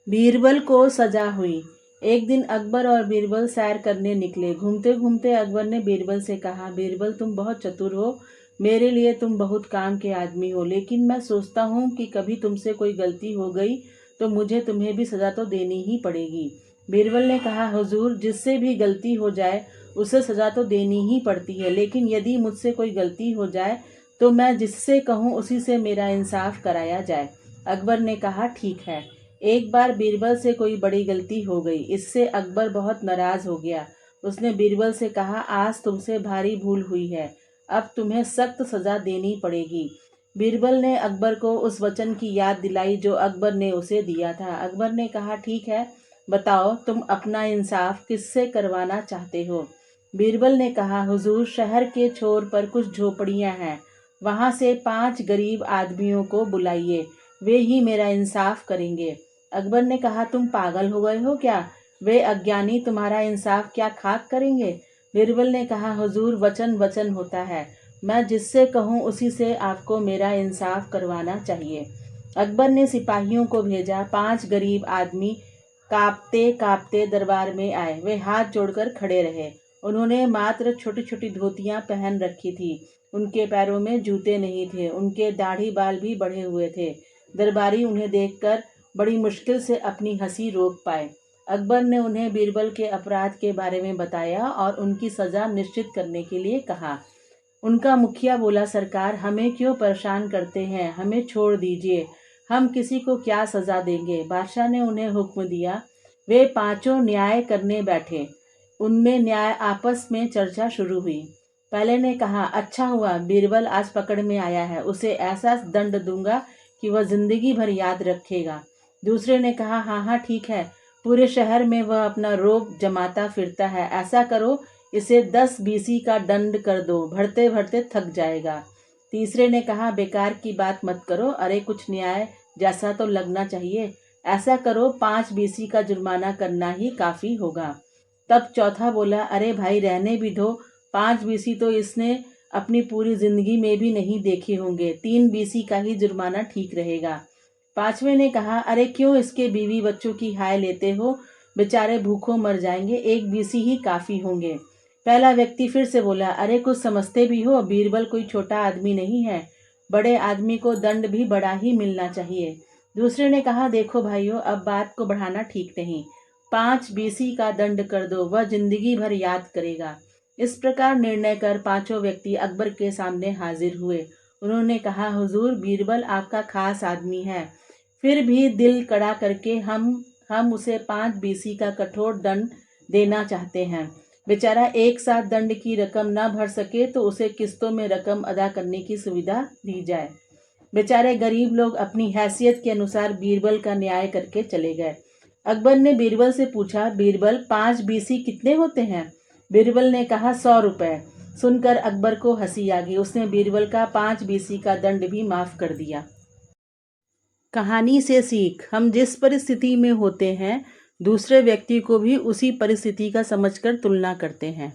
बीरबल को सजा हुई। एक दिन अकबर और बीरबल सैर करने निकले। घूमते घूमते अकबर ने बीरबल से कहा, बीरबल तुम बहुत चतुर हो, मेरे लिए तुम बहुत काम के आदमी हो, लेकिन मैं सोचता हूँ कि कभी तुमसे कोई गलती हो गई तो मुझे तुम्हें भी सजा तो देनी ही पड़ेगी। बीरबल ने कहा, हुजूर, जिससे भी गलती हो जाए उसे सजा तो देनी ही पड़ती है, लेकिन यदि मुझसे कोई गलती हो जाए तो मैं जिससे कहूँ उसी से मेरा इंसाफ कराया जाए। अकबर ने कहा, ठीक है। एक बार बीरबल से कोई बड़ी गलती हो गई। इससे अकबर बहुत नाराज हो गया। उसने बीरबल से कहा, आज तुमसे भारी भूल हुई है, अब तुम्हें सख्त सजा देनी पड़ेगी। बीरबल ने अकबर को उस वचन की याद दिलाई जो अकबर ने उसे दिया था। अकबर ने कहा, ठीक है, बताओ तुम अपना इंसाफ किससे करवाना चाहते हो। बीरबल ने कहा, हुजूर, शहर के छोर पर कुछ झोपड़ियां हैं, वहां से 5 गरीब आदमियों को बुलाइए, वे ही मेरा इंसाफ करेंगे। अकबर ने कहा, तुम पागल हो गए हो क्या? वे अज्ञानी तुम्हारा इंसाफ क्या खाक करेंगे? बीरबल ने कहा, हुजूर, वचन वचन होता है, मैं जिससे कहूँ उसी से आपको मेरा इंसाफ करवाना चाहिए। अकबर ने सिपाहियों को भेजा। 5 गरीब आदमी कांपते कांपते दरबार में आए। वे हाथ जोड़कर खड़े रहे। उन्होंने मात्र छोटी छोटी धोतियां पहन रखी थी। उनके पैरों में जूते नहीं थे। उनके दाढ़ी बाल भी बढ़े हुए थे। दरबारी उन्हें देखकर बड़ी मुश्किल से अपनी हंसी रोक पाए। अकबर ने उन्हें बीरबल के अपराध के बारे में बताया और उनकी सजा निश्चित करने के लिए कहा। उनका मुखिया बोला, सरकार, हमें क्यों परेशान करते हैं, हमें छोड़ दीजिए, हम किसी को क्या सजा देंगे। बादशाह ने उन्हें हुक्म दिया। वे पांचों न्याय करने बैठे। उनमें न्याय आपस में चर्चा शुरू हुई। पहले ने कहा, अच्छा हुआ बीरबल आज पकड़ में आया है, उसे ऐसा दंड दूंगा कि वह जिंदगी भर याद रखेगा। दूसरे ने कहा, हाँ हाँ ठीक है, पूरे शहर में वह अपना रोब जमाता फिरता है, ऐसा करो इसे 10 बीसी का दंड कर दो, भरते भरते थक जाएगा। तीसरे ने कहा, बेकार की बात मत करो, अरे कुछ न्याय जैसा तो लगना चाहिए, ऐसा करो 5 बीसी का जुर्माना करना ही काफी होगा। तब चौथा बोला, अरे भाई रहने भी दो, 5 बीसी तो इसने अपनी पूरी जिंदगी में भी नहीं देखे होंगे, 3 बीसी का ही जुर्माना ठीक रहेगा। पांचवें ने कहा, अरे क्यों इसके बीवी बच्चों की हाय लेते हो, बेचारे भूखों मर जाएंगे, 1 बीसी ही काफी होंगे। पहला व्यक्ति फिर से बोला, अरे कुछ समझते भी हो, बीरबल कोई छोटा आदमी नहीं है, बड़े आदमी को दंड भी बड़ा ही मिलना चाहिए। दूसरे ने कहा, देखो भाइयों, अब बात को बढ़ाना ठीक नहीं, 5 बीसी का दंड कर दो, वह जिंदगी भर याद करेगा। इस प्रकार निर्णय कर पांचों व्यक्ति अकबर के सामने हाजिर हुए। उन्होंने कहा, हुजूर, बीरबल आपका खास आदमी है, फिर भी दिल कड़ा करके हम उसे 5 बीसी का कठोर दंड देना चाहते हैं। बेचारा एक साथ दंड की रकम न भर सके तो उसे किस्तों में रकम अदा करने की सुविधा दी जाए। बेचारे गरीब लोग अपनी हैसियत के अनुसार बीरबल का न्याय करके चले गए। अकबर ने बीरबल से पूछा, बीरबल, 5 बीसी कितने होते हैं? बीरबल ने कहा, 100 रुपए। सुनकर अकबर को हंसी आ गई। उसने बीरबल का 5 बीसी का दंड भी माफ कर दिया। कहानी से सीख, हम जिस परिस्थिति में होते हैं दूसरे व्यक्ति को भी उसी परिस्थिति का समझकर तुलना करते हैं।